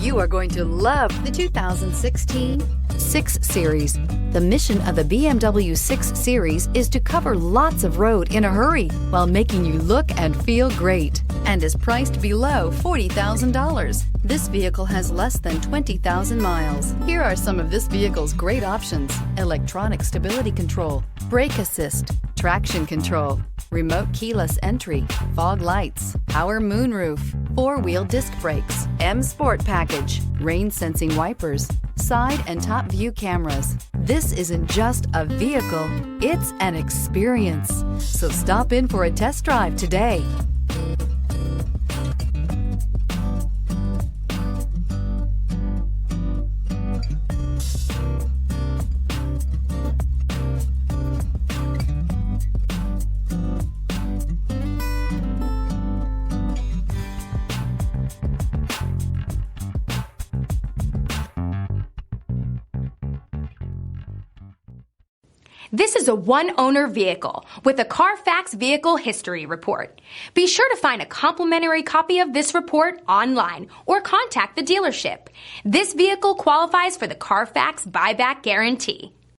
You are going to love the 2016 6 Series. The mission of the BMW 6 Series is to cover lots of road in a hurry while making you look and feel great, and is priced below $40,000. This vehicle has less than 20,000 miles. Here are some of this vehicle's great options: electronic stability control, brake assist, traction control, remote keyless entry, fog lights, power moonroof, 4-wheel disc brakes, M Sport package, rain sensing wipers, side and top view cameras. This isn't just a vehicle, it's an experience. So stop in for a test drive today. This is a one-owner vehicle with a Carfax Vehicle History Report. Be sure to find a complimentary copy of this report online or contact the dealership. This vehicle qualifies for the Carfax Buyback Guarantee.